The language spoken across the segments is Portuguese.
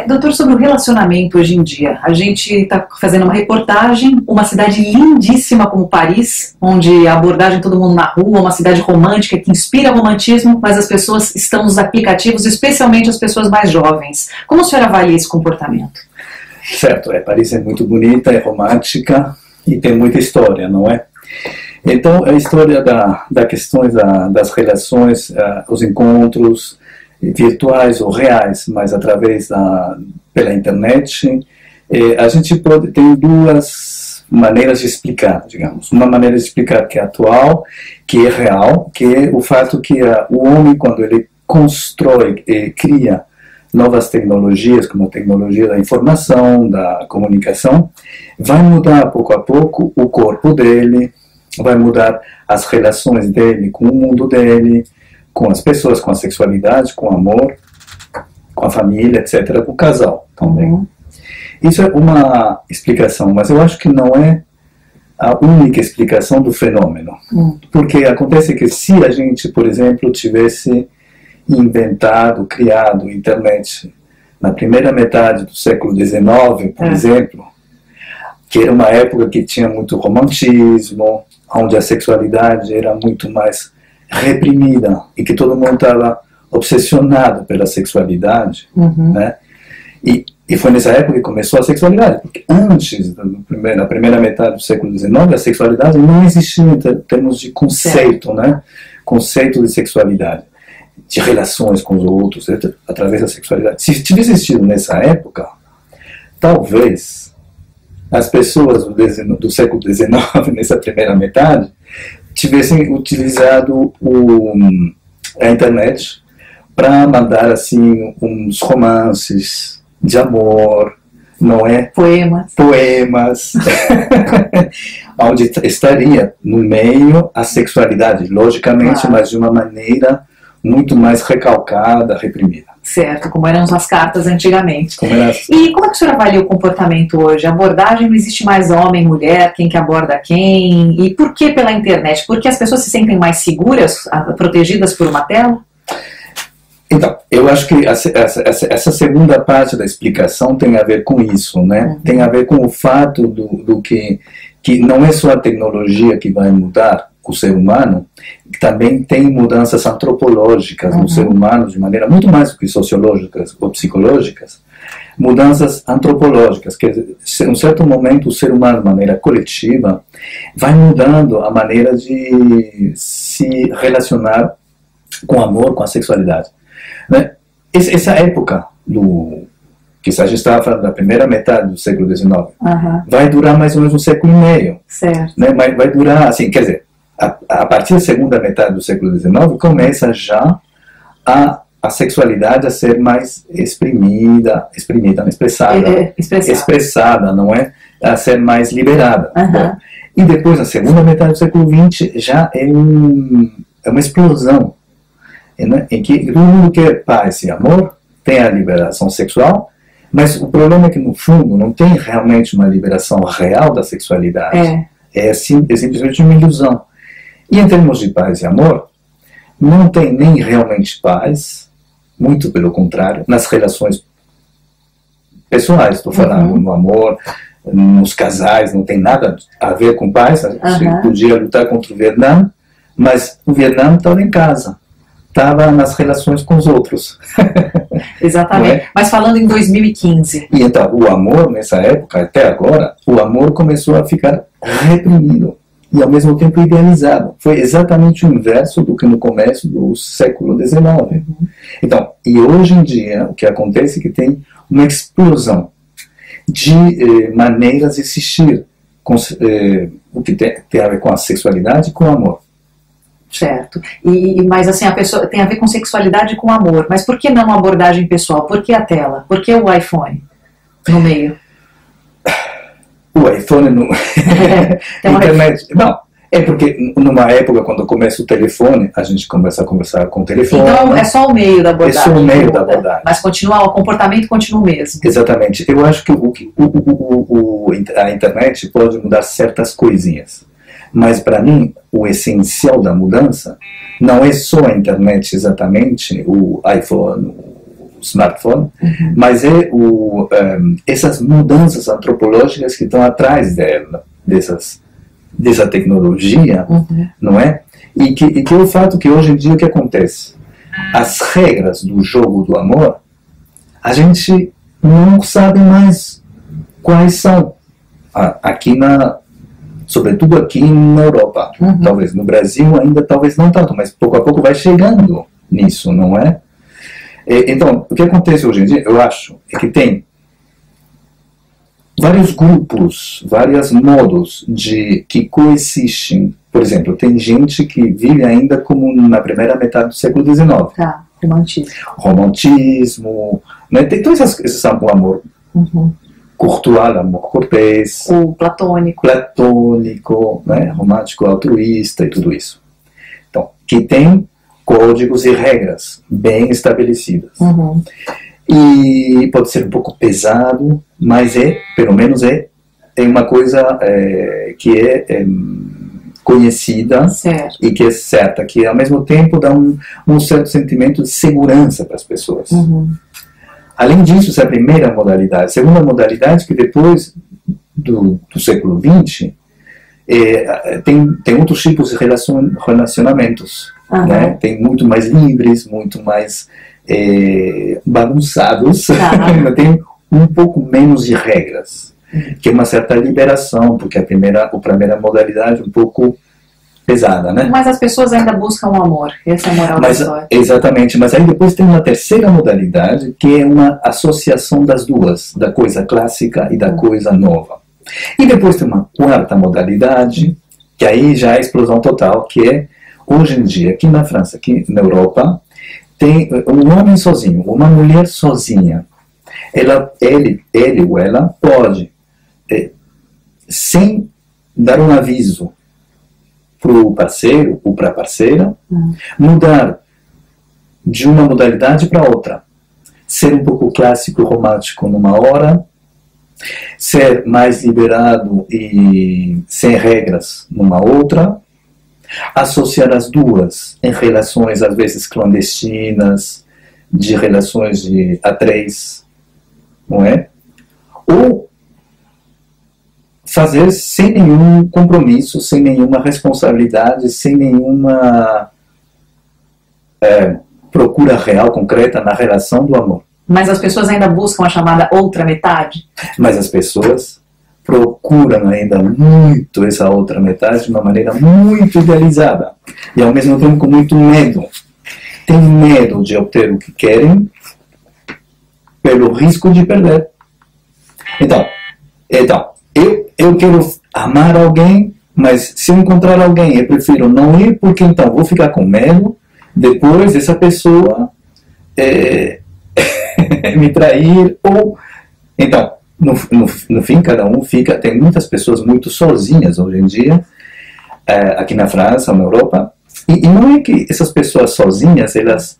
Doutor, sobre o relacionamento hoje em dia, a gente está fazendo uma reportagem, uma cidade lindíssima como Paris, onde a abordagem todo mundo na rua, uma cidade romântica que inspira romantismo, mas as pessoas estão nos aplicativos, especialmente as pessoas mais jovens. Como o senhor avalia esse comportamento? Certo, Paris é muito bonita, é romântica e tem muita história, não é? Então, a história da questões das relações, os encontros virtuais ou reais, mas através pela internet, a gente tem duas maneiras de explicar, digamos. Uma maneira de explicar que é atual, que é real, que é o fato que o homem, quando ele constrói e cria novas tecnologias, como a tecnologia da informação, da comunicação, vai mudar pouco a pouco o corpo dele, vai mudar as relações dele com o mundo dele, com as pessoas, com a sexualidade, com o amor, com a família, etc., com o casal também. Uhum. Isso é uma explicação, mas eu acho que não é a única explicação do fenômeno. Porque acontece que se a gente, por exemplo, tivesse inventado, criado a internet na primeira metade do século XIX, por exemplo, que era uma época que tinha muito romantismo, onde a sexualidade era muito mais reprimida e que todo mundo estava obsessionado pela sexualidade, né? E foi nessa época que começou a sexualidade, porque antes, na primeira metade do século XIX, a sexualidade não existia em termos de conceito, né? Conceito de sexualidade, de relações com os outros, através da sexualidade. Se tivesse existido nessa época, talvez as pessoas do século XIX, nessa primeira metade, tivessem utilizado a internet para mandar assim uns romances de amor, não é? Poemas onde estaria no meio a sexualidade, logicamente, mas de uma maneira muito mais recalcada, reprimida. Certo, como eram as cartas antigamente. E como é que o senhor avalia o comportamento hoje? A abordagem não existe mais homem, mulher, quem que aborda quem? E por que pela internet? Porque as pessoas se sentem mais seguras, protegidas por uma tela? Então, eu acho que essa segunda parte da explicação tem a ver com isso, né? Tem a ver com o fato do que não é só a tecnologia que vai mudar o ser humano, também tem mudanças antropológicas no ser humano, de maneira muito mais do que sociológicas ou psicológicas, mudanças antropológicas, que em um certo momento o ser humano, de maneira coletiva, vai mudando a maneira de se relacionar com o amor, com a sexualidade. Né? Essa época que a gente estava falando da primeira metade do século XIX, vai durar mais ou menos um século e meio. Certo. Né? Vai durar, assim, quer dizer, a partir da segunda metade do século XIX começa já a sexualidade a ser mais expressada, não é? A ser mais liberada. Bom, e depois, na segunda metade do século XX, já é uma explosão, né? Em que todo mundo quer paz e amor, tem a liberação sexual, mas o problema é que, no fundo, não tem realmente uma liberação real da sexualidade. É simplesmente uma ilusão. E em termos de paz e amor, não tem nem realmente paz, muito pelo contrário, nas relações pessoais, estou falando, no amor, nos casais, não tem nada a ver com paz. A gente podia lutar contra o Vietnã, mas o Vietnã estava em casa, estava nas relações com os outros. Exatamente, mas falando em 2015. E então, o amor, nessa época, até agora, o amor começou a ficar reprimido e ao mesmo tempo idealizado. Foi exatamente o inverso do que no começo do século XIX. Então, e hoje em dia, o que acontece é que tem uma explosão de maneiras de existir, o que tem a ver com a sexualidade e com o amor. Certo. Mas assim, a pessoa tem a ver com sexualidade e com amor. Mas por que não uma abordagem pessoal? Por que a tela? Por que o iPhone no meio? O iPhone no internet. Não, é porque numa época, quando começa o telefone, a gente começa a conversar com o telefone. Então é só o meio da abordagem. É só o meio da abordagem. Mas continua, o comportamento continua o mesmo. Exatamente. Eu acho que a internet pode mudar certas coisinhas. Mas para mim, o essencial da mudança não é só a internet exatamente, o iPhone, smartphone, mas é essas mudanças antropológicas que estão atrás dessa tecnologia, não é? E que o fato que hoje em dia o que acontece? As regras do jogo do amor, a gente não sabe mais quais são. Sobretudo aqui na Europa. Talvez no Brasil ainda talvez não tanto, mas pouco a pouco vai chegando nisso, não é? Então, o que acontece hoje em dia, eu acho, é que tem vários grupos, vários modos que coexistem. Por exemplo, tem gente que vive ainda como na primeira metade do século XIX. Tá, romantismo. Romantismo, né? Tem todos esses o amor Courtois, amor cortês. O platônico. Platônico, né? Romântico, altruísta e tudo isso. Então, que tem códigos e regras bem estabelecidas. E pode ser um pouco pesado, mas pelo menos é uma coisa que é conhecida, certo, e que é certa, que ao mesmo tempo dá um certo sentimento de segurança para as pessoas. Além disso, essa é a primeira modalidade. A segunda modalidade, que depois do século XX, tem outros tipos de relacionamentos. Né? Tem muito mais livres, muito mais bagunçados, tem um pouco menos de regras, que é uma certa liberação, porque a primeira modalidade é um pouco pesada, né? Mas as pessoas ainda buscam o amor, essa é a moral da história. Exatamente, mas aí depois tem uma terceira modalidade, que é uma associação das duas, da coisa clássica e da coisa nova. E depois tem uma quarta modalidade, que aí já é a explosão total, que é, hoje em dia, aqui na França, aqui na Europa, tem um homem sozinho, uma mulher sozinha. Ele ou ela pode, sem dar um aviso para o parceiro ou para a parceira, mudar de uma modalidade para outra. Ser um pouco clássico, romântico numa hora, ser mais liberado e sem regras numa outra, associar as duas em relações às vezes clandestinas, de relações de A3, não é? Ou fazer sem nenhum compromisso, sem nenhuma responsabilidade, sem nenhuma procura real, concreta na relação do amor. Mas as pessoas ainda buscam a chamada outra metade? Mas as pessoas procuram ainda muito essa outra metade de uma maneira muito idealizada. E ao mesmo tempo com muito medo. Tem medo de obter o que querem pelo risco de perder. Então eu quero amar alguém, mas se eu encontrar alguém, eu prefiro não ir, porque então vou ficar com medo depois dessa pessoa me trair, ou... Então, no fim, cada um fica... Tem muitas pessoas muito sozinhas hoje em dia, aqui na França, na Europa, e não é que essas pessoas sozinhas, elas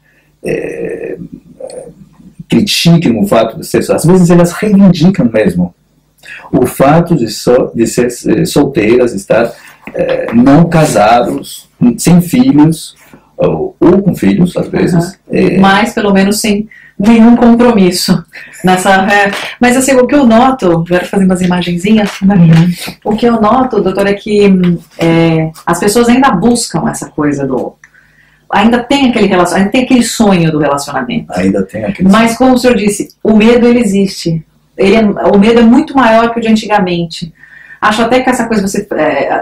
critiquem o fato de ser... Às vezes elas reivindicam mesmo o fato de ser solteiras, estar não casados, sem filhos, ou com filhos, às vezes. Mas, pelo menos, sem nenhum compromisso. Mas, assim, o que eu noto, quero fazer umas imagenzinhas, o que eu noto, doutor, é que as pessoas ainda buscam essa coisa ainda tem aquele sonho do relacionamento. Ainda tem aquele Mas, como o senhor disse, o medo, ele existe. O medo é muito maior que o de antigamente. Acho até que essa coisa, você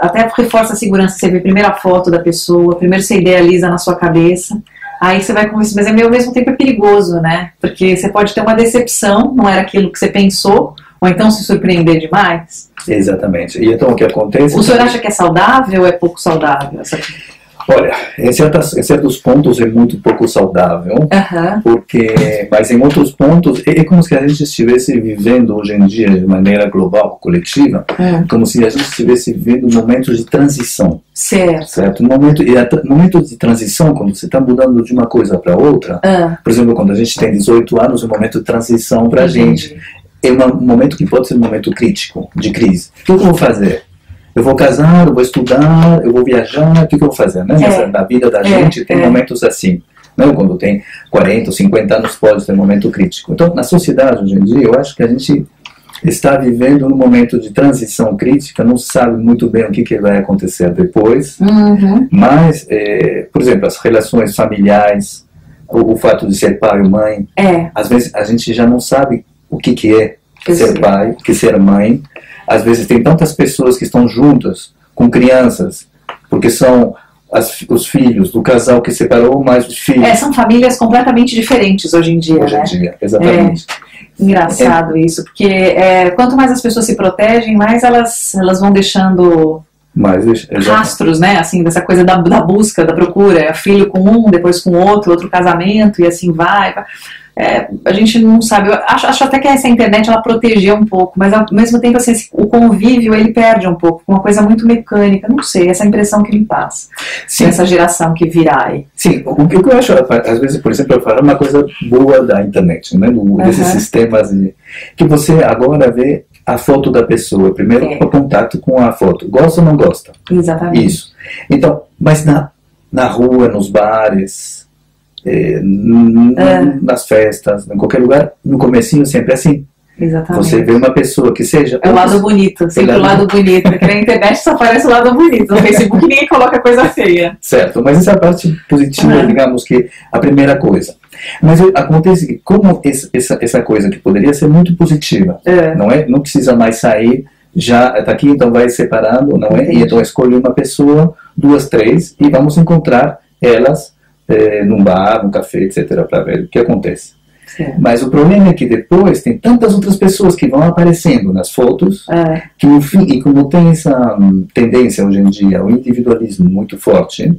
até reforça a segurança. Você vê primeiro a foto da pessoa, primeiro você idealiza na sua cabeça, aí você vai conversar, mas ao mesmo tempo é perigoso, né? Porque você pode ter uma decepção, não era aquilo que você pensou, ou então se surpreender demais. Exatamente. E então o que acontece... O senhor acha que é saudável ou é pouco saudável? Olha, em certos pontos é muito pouco saudável, mas em outros pontos é como se a gente estivesse vivendo hoje em dia de maneira global, coletiva, como se a gente estivesse vivendo momentos de transição. Certo? Momentos de transição, quando você está mudando de uma coisa para outra, por exemplo, quando a gente tem 18 anos, é um momento de transição para a gente. É um momento que pode ser um momento crítico, de crise. O que eu vou fazer? Eu vou casar, eu vou estudar, eu vou viajar, o que eu vou fazer? Né? Na vida da gente tem momentos assim, Não, quando tem 40 ou 50 anos pode ter um momento crítico. Então, na sociedade hoje em dia, eu acho que a gente está vivendo num momento de transição crítica, não sabe muito bem o que vai acontecer depois, mas, por exemplo, as relações familiares, o fato de ser pai ou mãe, às vezes a gente já não sabe o que é ser pai, o que é ser mãe. Às vezes tem tantas pessoas que estão juntas com crianças, porque são os filhos do casal que separou, mais os filhos. São famílias completamente diferentes hoje em dia, Hoje em dia, exatamente. Engraçado isso, porque quanto mais as pessoas se protegem, mais elas vão deixando rastros, né, assim, dessa coisa da busca, da procura, filho com um, depois com outro casamento, e assim vai. A gente não sabe, eu acho até que essa internet ela protegeu um pouco, mas ao mesmo tempo assim, o convívio ele perde um pouco, uma coisa muito mecânica, não sei, essa impressão que me passa. Sim. Essa geração que virá aí. Sim, o que eu acho, às vezes, por exemplo, eu falo uma coisa boa da internet, né, desses sistemas, que você agora vê a foto da pessoa, primeiro o contato com a foto, gosta ou não gosta? Exatamente. Isso. Então, mas na rua, nos bares, nas festas, em qualquer lugar, no comecinho sempre é assim. Exatamente. Você vê uma pessoa que seja... É o lado bonito, sempre o lado bonito. Porque na internet só aparece o lado bonito. No Facebook ninguém coloca coisa feia. Certo, mas essa é a parte positiva, digamos que a primeira coisa. Mas acontece que como essa coisa que poderia ser muito positiva, não é? Não precisa mais sair, já está aqui, então vai separando, não é? E então escolhe uma pessoa, 2, 3, e vamos encontrar elas num bar, num café, etc., para ver o que acontece. Mas o problema é que depois tem tantas outras pessoas que vão aparecendo nas fotos, que no fim, e como tem essa tendência hoje em dia, o individualismo muito forte,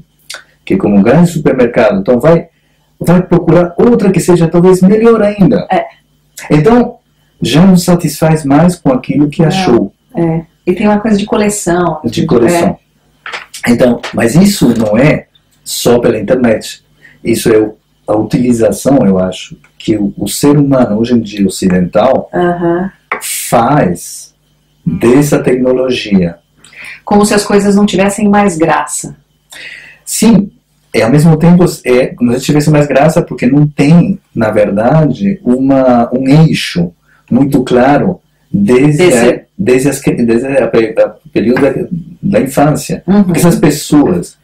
que como um grande supermercado, então vai procurar outra que seja talvez melhor ainda. Então, já não satisfaz mais com aquilo que achou. E tem uma coisa de coleção. De coleção. Então, mas isso não é só pela internet. Isso é a utilização, eu acho, que o ser humano hoje em dia ocidental faz dessa tecnologia. Como se as coisas não tivessem mais graça. Sim, ao mesmo tempo como se tivesse mais graça porque não tem, na verdade, um eixo muito claro desde o período da infância. Porque essas pessoas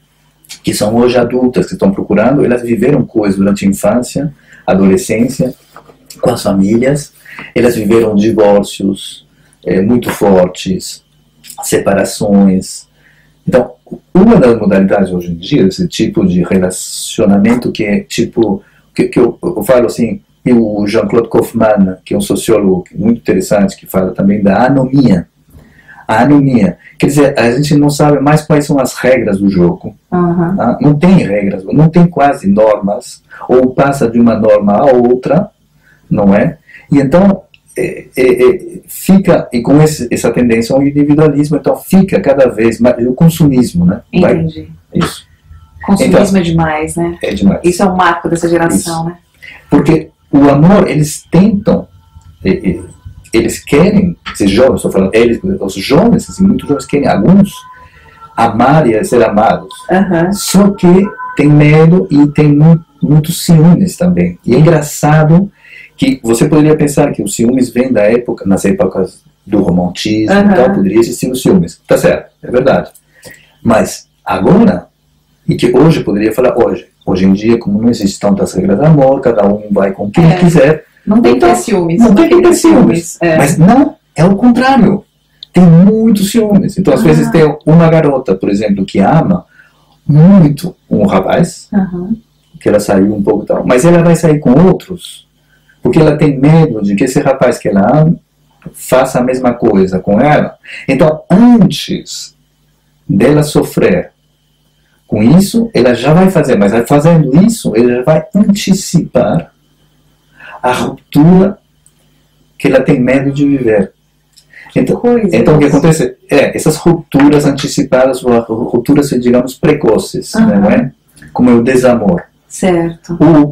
que são hoje adultas, que estão procurando, elas viveram coisas durante a infância, adolescência, com as famílias, elas viveram divórcios muito fortes, separações. Então, uma das modalidades hoje em dia, esse tipo de relacionamento que é tipo, que eu falo assim, e o Jean-Claude Kaufmann, que é um sociólogo muito interessante, que fala também da anomia. A anomia, quer dizer, a gente não sabe mais quais são as regras do jogo. Não tem regras, não tem quase normas, ou passa de uma norma a outra, não é? E então, fica, e com essa tendência ao individualismo, então fica cada vez mais o consumismo, né? Entendi. Isso. Consumismo então, é demais, né? É demais. Isso é um marco dessa geração, né? Porque o amor, eles tentam... Eles querem, esses jovens, estou falando, os jovens, assim, muitos jovens querem, alguns, amar e ser amados. Só que tem medo e tem muitos ciúmes também. E é engraçado que você poderia pensar que os ciúmes vêm nas épocas do romantismo, então poderia existir os ciúmes. Tá certo, é verdade. Mas agora, e que hoje poderia falar hoje em dia, como não existem tantas regras de amor, cada um vai com quem quiser. Não tem que ter ciúmes. Não tem que ter ciúmes. Mas não, é o contrário. Tem muitos ciúmes. Então, às vezes, tem uma garota, por exemplo, que ama muito um rapaz, que ela saiu um pouco e tal, mas ela vai sair com outros, porque ela tem medo de que esse rapaz que ela ama faça a mesma coisa com ela. Então, antes dela sofrer com isso, ela já vai fazer, mas fazendo isso, ela já vai antecipar a ruptura que ela tem medo de viver. Então o que acontece essas rupturas antecipadas, ou rupturas, digamos, precoces, não é? Como é o desamor. Certo. O